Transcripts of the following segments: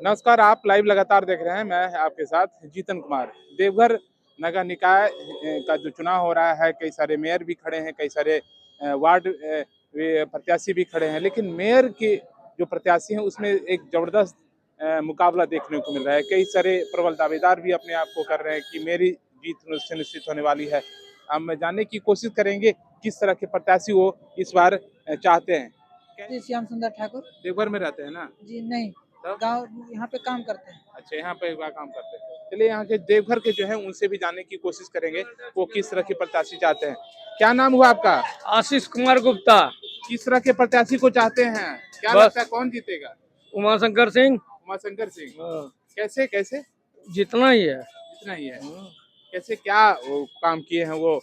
नमस्कार, आप लाइव लगातार देख रहे हैं। मैं आपके साथ जीतन कुमार। देवघर नगर निकाय का जो चुनाव हो रहा है, कई सारे मेयर भी खड़े हैं, कई सारे वार्ड वे प्रत्याशी भी खड़े हैं, लेकिन मेयर के जो प्रत्याशी हैं उसमें एक जबरदस्त मुकाबला देखने को मिल रहा है। कई सारे प्रबल दावेदार भी अपने आप को कर रहे हैं कि मेरी जीत सुनिश्चित होने वाली है। हम जानने की कोशिश करेंगे किस तरह के प्रत्याशी वो इस बार चाहते हैं। जी, श्याम सुंदर ठाकुर। देवघर में रहते हैं ना? जी नहीं, तब गाँव यहाँ पे काम करते हैं। अच्छा, यहाँ पे वह काम करते हैं। चलिए यहाँ के देवघर के जो है उनसे भी जानने की कोशिश करेंगे वो किस तरह के प्रत्याशी चाहते हैं। क्या नाम हुआ आपका? आशीष कुमार गुप्ता। किस तरह के प्रत्याशी को चाहते हैं? क्या बस लगता है कौन जीतेगा? उमाशंकर सिंह। उमाशंकर सिंह। हाँ, कैसे कैसे? जितना ही है। इतना ही है। कैसे क्या वो काम किए हैं वो?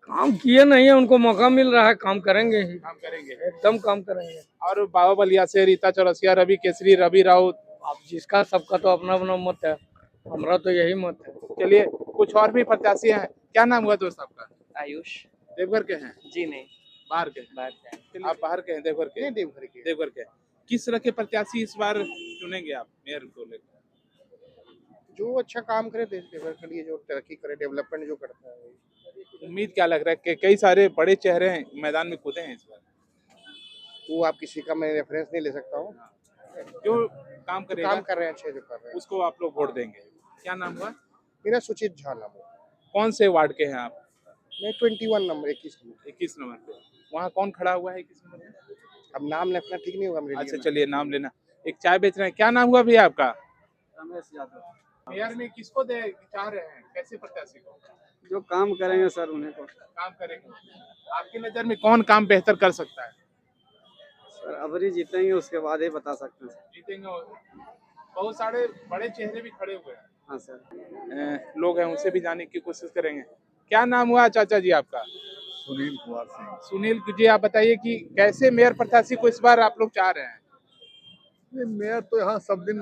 काम किए नहीं है, उनको मौका मिल रहा है, काम करेंगे ही, काम करेंगे। एकदम काम करेंगे। और बाबा बलिया से रीता चौरसिया, रवि केसरी, रवि राउत। अब जिसका सबका तो अपना अपना मत है, हमारा तो यही मत है। चलिए कुछ और भी प्रत्याशी हैं। क्या नाम हुआ दोस्त आपका? आयुष। देवघर के हैं? जी नहीं, बाहर के हैं? बाहर से हैं। आप बाहर के हैं? देवघर के? देवघर के। किस तरह के प्रत्याशी इस बार चुनेंगे आप मेयर को लेकर? जो अच्छा काम करे देश के के लिए, जो तरक्की करे, डेवलपमेंट जो करता है। उम्मीद क्या लग रहा है कि कई सारे बड़े चेहरे हैं मैदान में कूदे हैं इस बार? वो आप किसी का मैं रेफरेंस नहीं ले सकता हूँ। जो काम करेगा काम कर रहे हैं अच्छे, जो कर रहे हैं। उसको आप लोग वोट देंगे। क्या नाम हुआ? मेरा सुचित झा नाम है। कौन से वार्ड के हैं आप? मैं 21 नंबर 21 नंबर। 21 नंबर पे। वहाँ कौन खड़ा हुआ है 21 नंबर पे? अब नाम लिखना ठीक नहीं होगा मेरे लिए अच्छा ना। चलिए नाम लेना। एक चाय बेच रहे हैं। क्या नाम हुआ भैया आपका? रमेश यादव। मेयर में किसको दे चाह रहे हैं? कैसे प्रत्याशी को? जो काम करेंगे सर उन्हें को। काम करेंगे। आपकी नजर में कौन काम बेहतर कर सकता है? सर अबरी जीतेंगे उसके बाद ही बता सकते हैं। जीतेंगे। बहुत सारे बड़े चेहरे भी खड़े हुए हैं। हाँ सर। लोग हैं उनसे भी जानने की कोशिश करेंगे। क्या नाम हुआ चाचा जी आपका? सुनील कुमार सिंह। सुनील जी, आप बताइए कि कैसे मेयर प्रत्याशी को इस बार आप लोग चाह रहे हैं? ये मेयर तो यहाँ सब दिन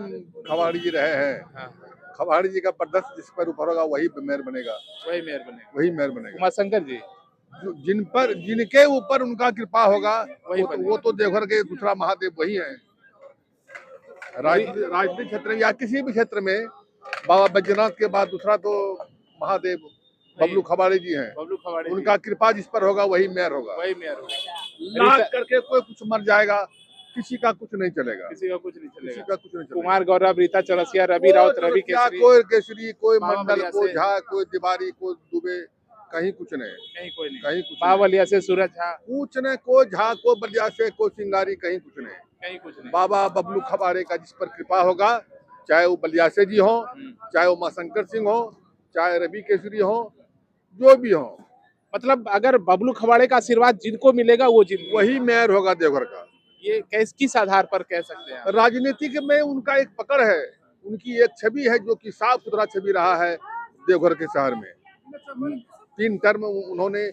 खवाड़ी जी रहे हैं। हाँ, खवाड़ी जी का प्रदर्शन जिस पर ऊपर होगा वही मेयर बनेगा। वही मेयर बनेगा। वही मेयर बनेगा। उमाशंकर जी जिनके ऊपर उनका कृपा होगा वही वो तो देवघर के दूसरा महादेव वही है। राजनीतिक क्षेत्र में या किसी भी क्षेत्र में बाबा बैजनाथ के बाद दूसरा तो महादेव बबलू खवाड़ी जी हैं। बबलू खवाड़ी जी। उनका कृपा जिस पर होगा वही मेयर होगा। वही मेयर होगा। लाख करके कोई कुछ मर जाएगा, किसी का कुछ नहीं चलेगा। किसी का कुछ नहीं किसी चलेगा। का कुछ नहीं चलेगा। कुमार गौरव, रीता चौरसिया, रवि राउत, रवि केसरी, कोई केसरी, कोई बाबा मंडल, बलिया कोई से। झा, कोई तिवारी, कोई दुबे, कहीं कुछ नहीं। कहीं कोई नहीं। कहीं कुछ बाबा नहीं। बलिया से सूरज झा, कुछ नहीं, कोई झा, कोई बलिया से, कोई सिंगारी, कहीं कुछ नहीं। कहीं कुछ नहीं। बाबा बबलू खबारे का जिस पर कृपा होगा, चाहे वो बलियासे जी हो, चाहे वो उमाशंकर सिंह हो, चाहे रवि केसरी हो, जो भी हो, मतलब अगर बबलू खवाड़े का आशीर्वाद जिनको मिलेगा वो जीत वही मेयर होगा देवघर का। ये किस आधार पर कह सकते हैं आप? राजनीतिक में उनका एक पकड़ है, उनकी एक छवि है जो कि साफ सुथरा छवि रहा है देवघर के शहर में। 3 टर्म उन्होंने,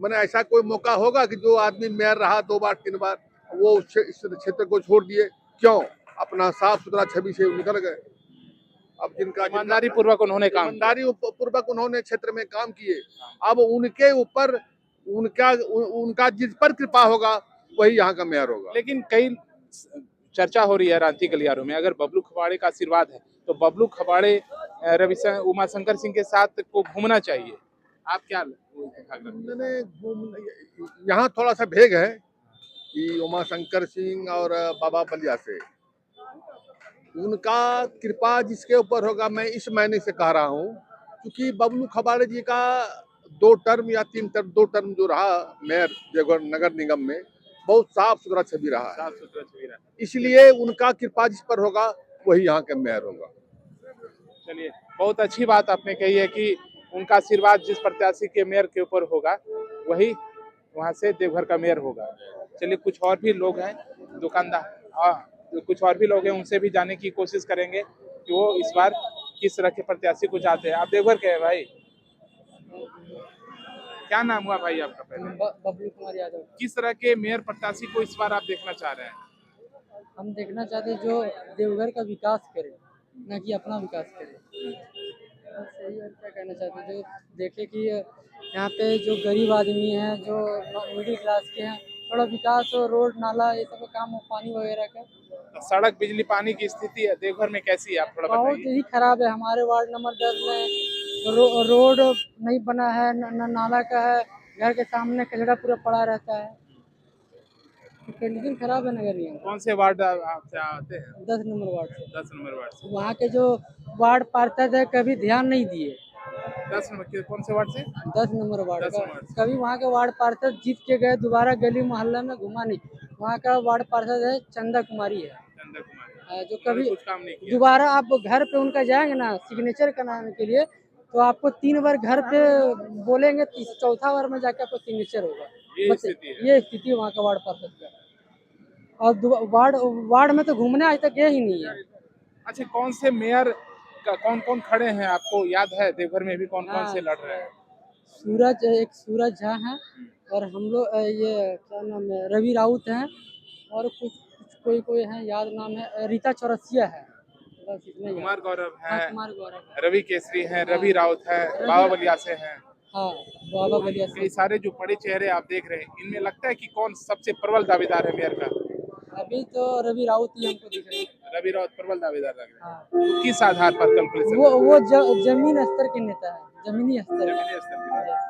मैंने ऐसा कोई मौका होगा कि जो आदमी मेयर रहा 2 बार 3 बार वो इस क्षेत्र को छोड़ दिए? क्यों? अपना साफ सुथरा छवि से निकल गए। अब ईमानदारी पूर्वक उन्होंने काम किया। ईमानदारी पूर्वक उन्होंने क्षेत्र में काम किए। अब उनके ऊपर उनका जिस पर कृपा होगा वही यहाँ का मेयर होगा। लेकिन कई चर्चा हो रही है रांची गलियारों में, अगर बबलू खवाड़े का आशीर्वाद है तो बबलू खवाड़े उमाशंकर सिंह के साथ को घूमना चाहिए। आप क्या मैंने यहाँ थोड़ा सा भेग है कि उमाशंकर सिंह और बाबा बलिया से उनका कृपा जिसके ऊपर होगा, मैं इस महीने से कह रहा हूँ, क्योंकि बबलू खबाड़े जी का 2 टर्म या 3 टर्म 2 टर्म जो रहा मेयर देवघर नगर निगम में, बहुत साफ सुथरा छवि रहा है। साफ सुथरा छवि रहा। इसलिए उनका कृपा जिस पर होगा वही यहाँ के मेयर होगा। चलिए, बहुत अच्छी बात आपने कही है कि उनका आशीर्वाद जिस प्रत्याशी के मेयर के ऊपर होगा वही वहाँ से देवघर का मेयर होगा। चलिए कुछ और भी लोग हैं, दुकानदार, कुछ और भी लोग हैं, उनसे भी जानने की कोशिश करेंगे कि वो इस बार किस तरह के प्रत्याशी को चाहते हैं। आप देवघर के हैं भाई? क्या नाम हुआ भाई आपका? पहले बबलू कुमार यादव। किस तरह के मेयर प्रत्याशी को इस बार आप देखना चाह रहे हैं? हम देखना चाहते हैं जो देवघर का विकास करे, न कि अपना विकास करे। बस यही और क्या कहना चाहते हैं, जो देखे कि यहाँ पे जो गरीब आदमी हैं, जो मिडिल क्लास के हैं, थोड़ा विकास हो, रोड नाला ये सब का काम हो, पानी वगैरह का। तो सड़क बिजली पानी की स्थिति है देवघर में कैसी है, आप थोड़ा बहुत बताइए। ही खराब है। हमारे वार्ड नंबर 10 में रोड नहीं बना है, न नाला का है, घर के सामने कचरा पूरा पड़ा रहता है, तो कंडीशन खराब है नगर निगम। कौन से वार्ड आपसे आते हैं? 10 नंबर वार्ड से। 10 नंबर वार्ड से। वहाँ के जो वार्ड पार्षद है कभी ध्यान नहीं दिए। 10 नंबर कौन से वार्ड से? 10 नंबर वार्ड 10 का नंबर से। कभी वहाँ के वार्ड पार्षद जीत के गए, दोबारा गली मोहल्ला में घुमा नहीं। वहाँ का वार्ड पार्षद है चंदा कुमारी है, चंदा कुमार जो उन्होंने कभी कुछ काम नहीं किया। दोबारा आप घर पे उनका जाएंगे ना सिग्नेचर कराने के लिए, तो आपको 3 बार घर पे बोलेंगे, चौथा बार में जाके आपको सिग्नेचर होगा। ये स्थिति है। ये स्थिति है वहाँ का वार्ड पार्षद का। और वार्ड में तो घूमने आज तक गए ही नहीं है। अच्छा, कौन से मेयर का कौन कौन खड़े हैं आपको याद है? देवघर में भी कौन कौन से लड़ रहे हैं? एक सूरज झा है, और हम लोग ये क्या नाम है, रवि राउत हैं, और कुछ कोई है, याद नाम है, रीता चौरसिया है, बस इतने ही है। कुमार गौरव हाँ, है, कुमार गौरव है। रवि केसरी हैं, रवि राउत है, बाबा बलिया से हैं। हाँ, बाबा बलिया से। कई सारे जो बड़े चेहरे आप देख रहे हैं, इनमें लगता है कि कौन सबसे प्रबल दावेदार है मेयर का? अभी तो रवि राउत ही हमको दिख रहे हैं। रवि राउत प्रबल दावेदार लग रहे हैं। हाँ, तो किस आधार पर कैलकुलेशन? वो जमीन स्तर के नेता है, जमीनी स्तर के। जमीनी स्तर के।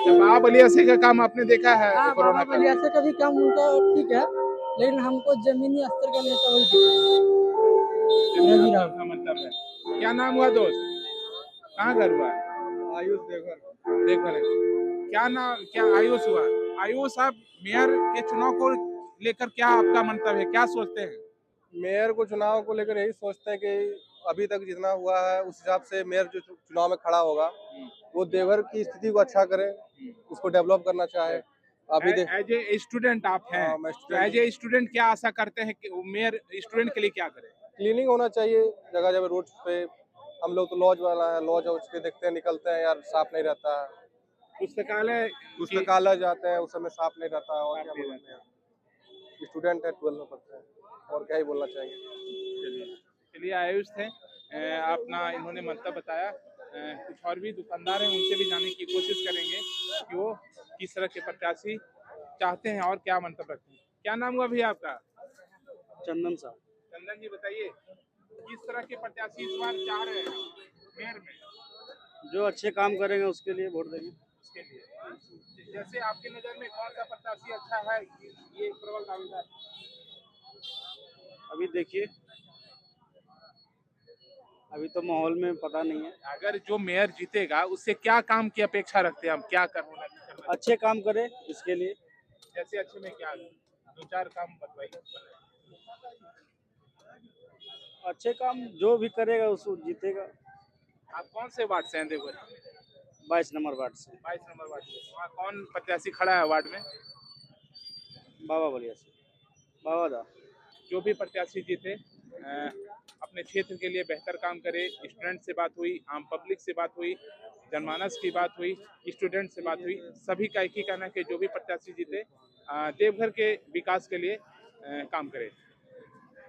जब बाबा बलिया से का काम आपने देखा है हाँ, कोरोना बाबा का? बलिया से का भी काम उनका ठीक है, लेकिन हमको जमीनी स्तर का नेता वही दिख रहा है, रवि राउत। का मतलब है। क्या नाम हुआ दोस्त? कहाँ घर हुआ? आयुष देवघर। देवघर है। क्या आयुष हुआ? आयुष, आप मेयर के चुनाव को लेकर क्या आपका मंतव्य है, क्या सोचते हैं? मेयर को चुनाव को लेकर यही सोचते हैं कि अभी तक जितना हुआ है उस हिसाब से मेयर जो चुनाव में खड़ा होगा वो देवघर की स्थिति को अच्छा करे, उसको डेवलप करना चाहे। अभी एज ए स्टूडेंट आप हैं, हाँ, मैं तो student एज ए स्टूडेंट क्या आशा करते हैं कि मेयर स्टूडेंट के लिए क्या करे? क्लीनिंग होना चाहिए जगह जगह रोड पे। हम लोग तो लॉज वाला है, लॉज के देखते हैं, निकलते हैं यार, साफ नहीं रहता है। पुस्तकालय पुस्तकालय जाते हैं, उस समय साफ नहीं रहता है। और साफ क्या नहीं बोलते हैं, स्टूडेंट है, 12 में पढ़ते हैं, और क्या ही बोलना चाहेंगे। चलिए, आयुष थे, अपना इन्होंने मंतव्य बताया। कुछ और भी दुकानदार हैं, उनसे भी जानने की कोशिश करेंगे कि वो किस तरह के प्रत्याशी चाहते हैं और क्या मंतव्य रखते हैं। क्या नाम हुआ भैया आपका? चंदन साहब। चंदन जी, बताइए किस तरह के प्रत्याशी इस बार चाह रहे हैं मेयर में? जो अच्छे काम करेंगे उसके लिए वोट देंगे। उसके लिए जैसे आपकी नजर में कौन सा प्रत्याशी अच्छा है, ये प्रबल दावेदार? अभी देखिए, अभी तो माहौल में पता नहीं है। अगर जो मेयर जीतेगा उससे क्या काम की अपेक्षा रखते हैं हम, क्या करना चाहिए? अच्छे काम करे इसके लिए। जैसे अच्छे में क्या, 2-4 काम बताइए। अच्छे काम जो भी करेगा उसको जीतेगा। आप कौन से वार्ड से हैं देवघर? 22 नंबर वार्ड से। 22 नंबर वार्ड से। वहाँ कौन प्रत्याशी खड़ा है वार्ड में? बाबा बलिया से, बाबा दा। जो भी प्रत्याशी जीते अपने क्षेत्र के लिए बेहतर काम करे। स्टूडेंट से बात हुई, आम पब्लिक से बात हुई, जनमानस की बात हुई, स्टूडेंट से बात हुई, सभी का एक ही कहना है कि जो भी प्रत्याशी जीते देवघर के विकास के लिए काम करे।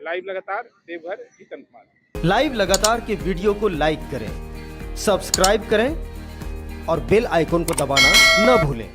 लाइव लगातार देवघर, जीतन कुमार। लाइव लगातार के वीडियो को लाइक करें, सब्सक्राइब करें और बेल आइकन को दबाना न भूलें।